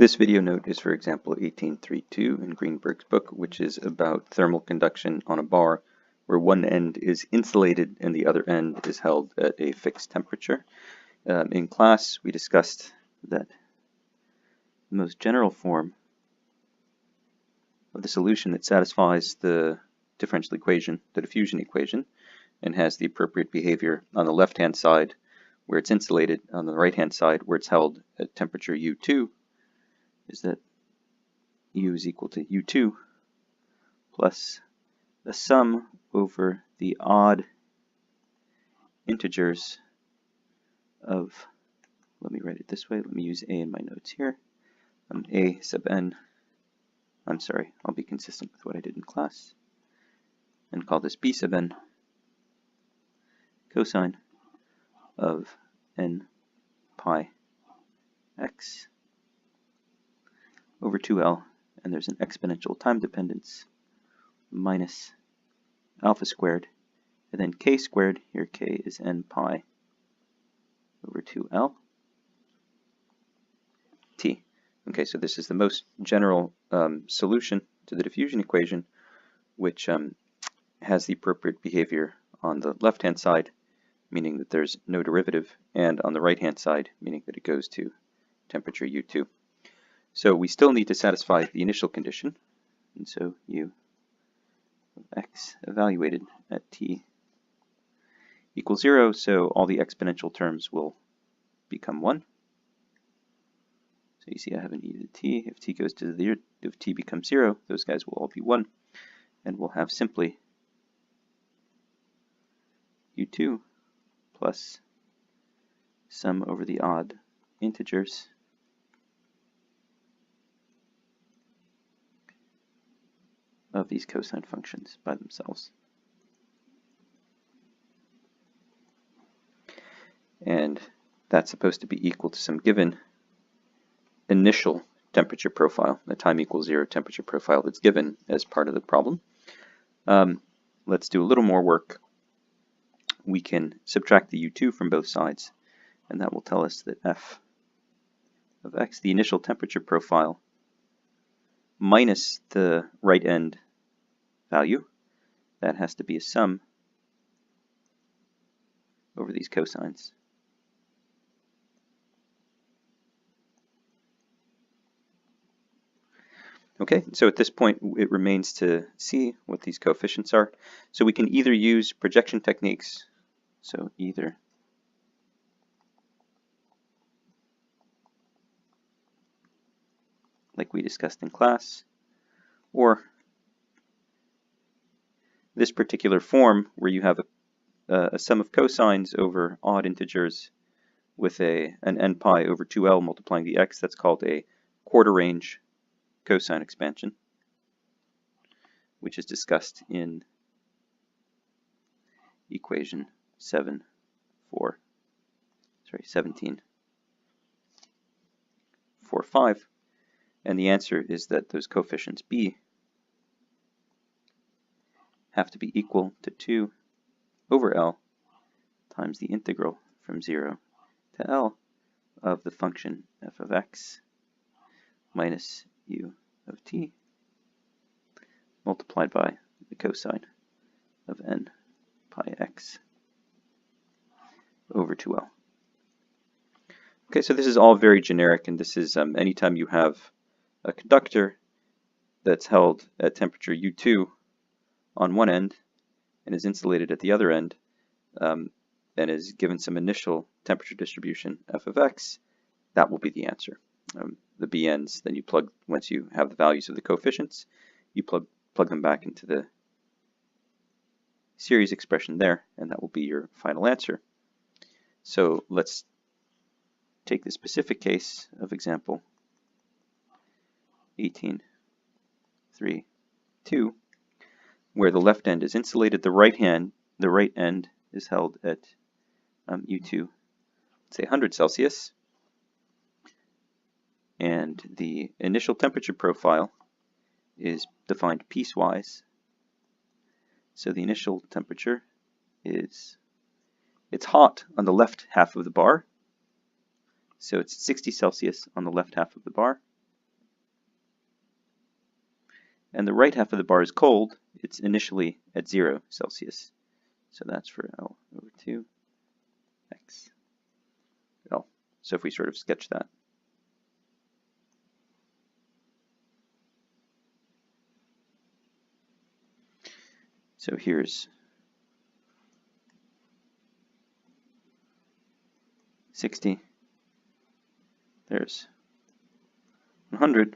This video note is for example 1832 in Greenberg's book, which is about thermal conduction on a bar where one end is insulated and the other end is held at a fixed temperature. In class, we discussed that the most general form of the solution that satisfies the differential equation, the diffusion equation, and has the appropriate behavior on the left-hand side where it's insulated, on the right-hand side where it's held at temperature U2, is that U is equal to U2 plus the sum over the odd integers of, let me write it this way, let me use A in my notes here, A sub n, I'm sorry, I'll be consistent with what I did in class, and call this B sub n cosine of n pi x over 2L, and there's an exponential time dependence minus alpha squared, and then k squared, here k is n pi over 2L t. Okay, so this is the most general solution to the diffusion equation, which has the appropriate behavior on the left-hand side, meaning that there's no derivative, and on the right-hand side, meaning that it goes to temperature U2. So we still need to satisfy the initial condition, and so U of x evaluated at t equals 0, so all the exponential terms will become 1. So you see I have an e to the t. If t goes to 0, if t becomes 0, those guys will all be 1, and we'll have simply U2 plus sum over the odd integers of these cosine functions by themselves. And that's supposed to be equal to some given initial temperature profile, the time equals 0 temperature profile that's given as part of the problem. Let's do a little more work. We can subtract the U2 from both sides, and that will tell us that f of x, the initial temperature profile, minus the right end value, that has to be a sum over these cosines. Okay, so at this point it remains to see what these coefficients are. So we can either use projection techniques, so either like we discussed in class, or this particular form where you have a sum of cosines over odd integers with an n pi over 2L multiplying the x. That's called a quarter range cosine expansion, which is discussed in equation 17.45, and the answer is that those coefficients b have to be equal to 2 over L times the integral from 0 to L of the function f of x minus u of t multiplied by the cosine of n pi x over 2L. Okay, so this is all very generic, and this is anytime you have a conductor that's held at temperature U2 on one end and is insulated at the other end, and is given some initial temperature distribution f of x, that will be the answer. The bn's, then you plug, once you have the values of the coefficients, you plug them back into the series expression there, and that will be your final answer. So let's take the specific case of example 18.3.2, where the left end is insulated, the right end is held at U2, say 100 Celsius, and the initial temperature profile is defined piecewise. So the initial temperature is, it's hot on the left half of the bar, so it's 60 Celsius on the left half of the bar, and the right half of the bar is cold, it's initially at 0 Celsius. So that's for L over 2 X L. So if we sort of sketch that. So here's 60, there's 100,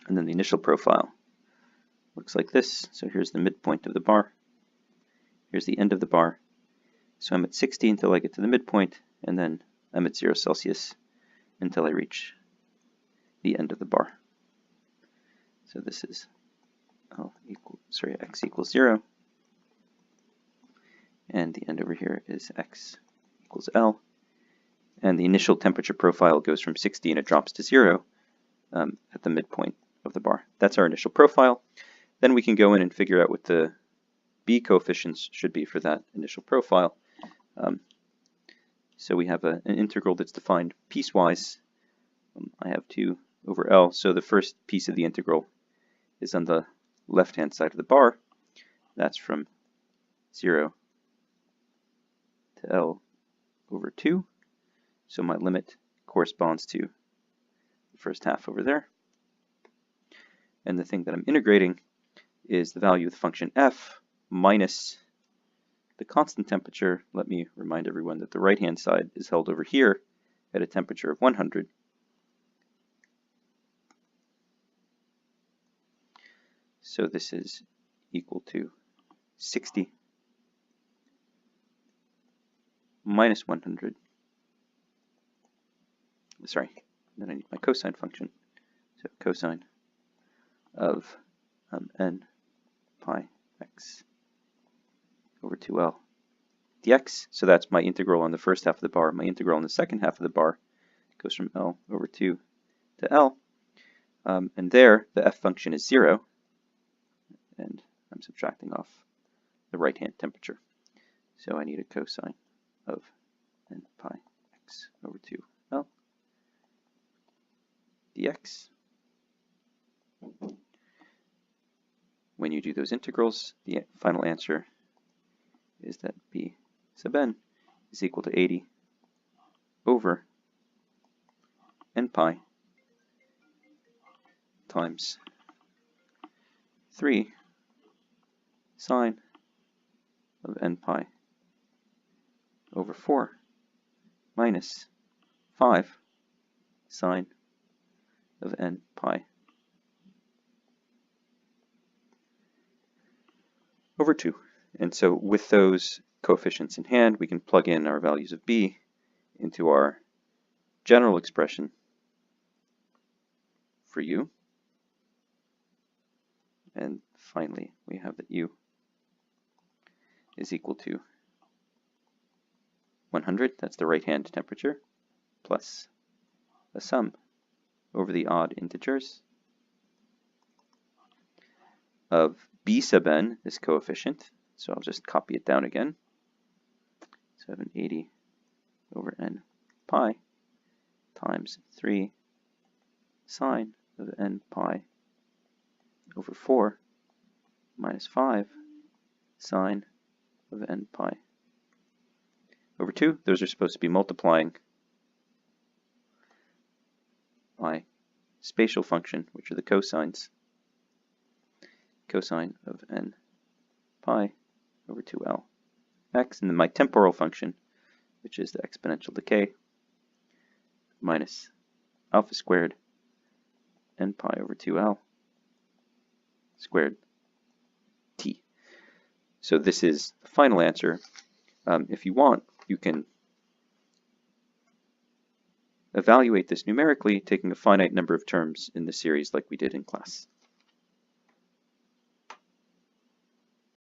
and then the initial profile looks like this. So here's the midpoint of the bar, here's the end of the bar. So I'm at 60 until I get to the midpoint, and then I'm at 0 Celsius until I reach the end of the bar. So this is x equals 0, and the end over here is x equals L, and the initial temperature profile goes from 60 and it drops to 0 at the midpoint of the bar. That's our initial profile. Then we can go in and figure out what the B coefficients should be for that initial profile. So we have an integral that's defined piecewise. I have 2 over L, so the first piece of the integral is on the left-hand side of the bar. That's from 0 to L over 2. So my limit corresponds to the first half over there. And the thing that I'm integrating is the value of the function f minus the constant temperature. Let me remind everyone that the right-hand side is held over here at a temperature of 100. So this is equal to 60 minus 100. Sorry, then I need my cosine function. So cosine of n pi x over 2L dx. So that's my integral on the first half of the bar. My integral on the second half of the bar goes from L over 2 to L. And there, the f function is 0. And I'm subtracting off the right-hand temperature. So I need a cosine of n pi x over 2L dx. When you do those integrals, the final answer is that b sub n is equal to 80 over n pi times 3 sine of n pi over 4 minus 5 sine of n pi over 2. And so with those coefficients in hand, we can plug in our values of b into our general expression for u. And finally, we have that u is equal to 100, that's the right-hand temperature, plus a sum over the odd integers of b sub n, this coefficient, so I'll just copy it down again. So I have an 80 over n pi times 3 sine of n pi over 4 minus 5 sine of n pi over 2. Those are supposed to be multiplying my spatial function, which are the cosines. Cosine of n pi over 2L x, and then my temporal function, which is the exponential decay, minus alpha squared n pi over 2L squared t. So this is the final answer. If you want, you can evaluate this numerically, taking a finite number of terms in the series like we did in class.